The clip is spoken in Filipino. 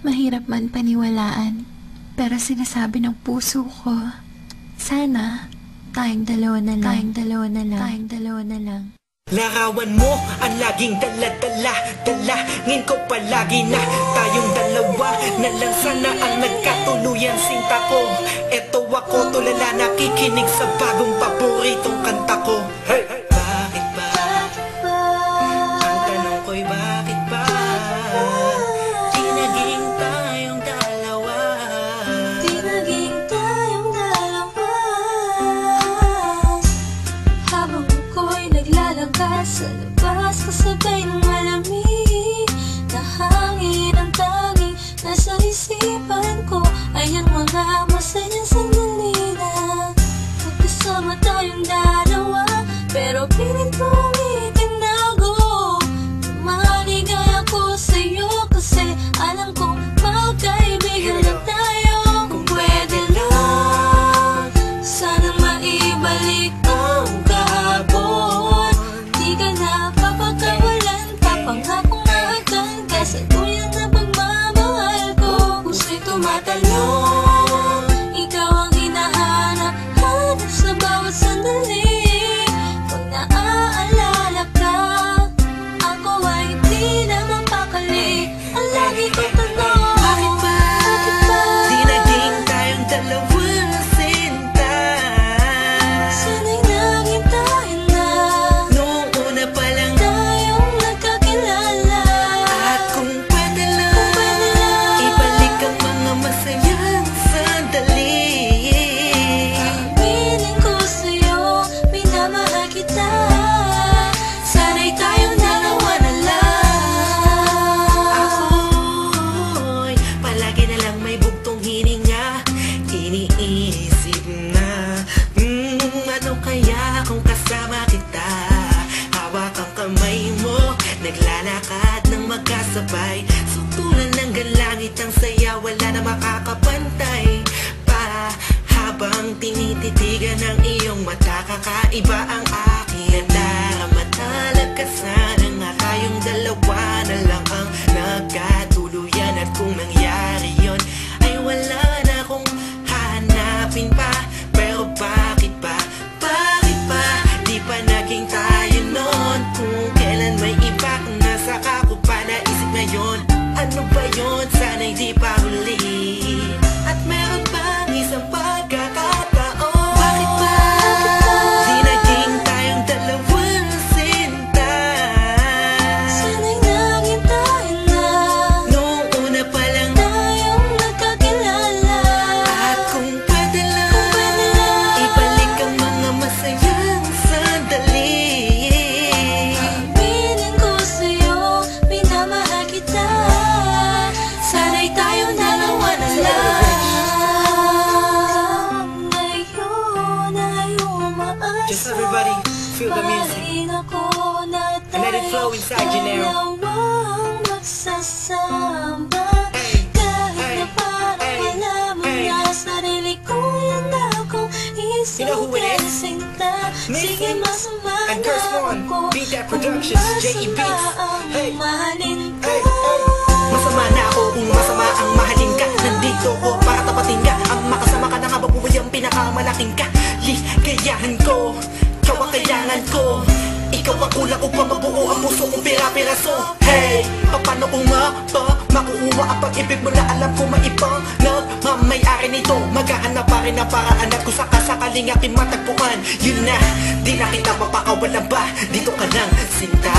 Mahirap man paniwalaan, pero sinasabi ng puso ko, sana tayong dalawa na lang, tayong dalawa na lang. Larawan mo ang laging dala-dala, dalangin ko palagi na tayong dalawa na lang sana ang nagkatuluyan sinta ko. Eto ako tulala nakikinig sa bagong paboritong kanta ko. Hey! Bakit ba? Ang tanong ko'y bakit ba? Di naging tayong dalawa. Di naging tayong dalawa. Habang ako'y naglalakad sa labas, kasabay ng malamig na hangin, ang tanging nasa isipan ko ay ang mga masayang sandali na magkasama tayong dalawa. Pero pilit kong itinago, maligay ako sa'yo kasi alam kong magkaibigan lang tayo. Kung pwede lang, sana maibalik ang kahapon. Di ka na papagkawalan, papangakong naagdan ka sa tuyan na pagmamahal ko. Puso'y tumatalon, ikaw ang hinahanap sa bawat sandali. Pag naaalala ka, ako ay di na mapakali. Ang lagi kong tanong, bakit ba? Di naging tayong dalawa sinta. Sana'y naging tayo na Noong una pa lang tayong nagkakilala. at kung pwede lang, ibalik ang mga masayang sandali. Piling ko sa'yo, minamahal kita. Sana'y tayong dalawa na lang. Ako'y palagi na lang may bugtong hininga. Iniisip na ano kaya kung kasama kita? Hawak ang kamay mo, naglalakad ng magkasabay. Sutulan ng galangit ang saya, wala na makakapantay pa. Habang tinititigan ng iyong mata, kakaiba ang aking darama. Talaga sana nga tayong dalawa na lang ang nagkatuluyan. At kung nangyari yun, ay wala na akong hahanapin pa. Pero bakit ba? Bakit ba? Di pa naging tayo noon. Kung kailan may iba kung nasa ko pa naisip ngayon. Ano ba yun? Sana'y di pa huli. At meron bang isang pagkakataon? Bakit ba? Di naging tayong dalawang sinta. Sana'y naging tayo na Noong una pa lang tayong nagkakilala. at kung pwede lang, ibalik ang mga masayang sandali. Piling ko sa'yo, minamahal kita. Sana'y tayong dalawa na lang. Ngayon ay umaasa. Just everybody feel the music. Mahalin ako na And let it flow inside you now. dalawang magsasama. Hey, Kahit hey, na parang hey, wala mo hey. na sarili ko lang akong You know who it is? sinta. Sige, Missy masama and na Curse One. ako Beat That kung Productions, J.E. masama Beats. ang Hey. mahalin ka. Hey, hey. Masama na ako kung masama ang mahalin ka. Nandito ko para tapatin ka. Ang makasama ka na nga babuhay ang pinakamalaking ka. Ligayahan ko, ikaw ang kailangan ko. Ikaw ang kulang upang mabuo ang puso kong pira-piraso. Hey, paano kung makukuha ang pag-ibig mo na alam ko maibang nagmamayari nito? Maghahanap pa rin ang paraan at kung sakasakaling aking matagpuan. Yun na, di na kita mapakawalan ba? Dito ka lang, sinta.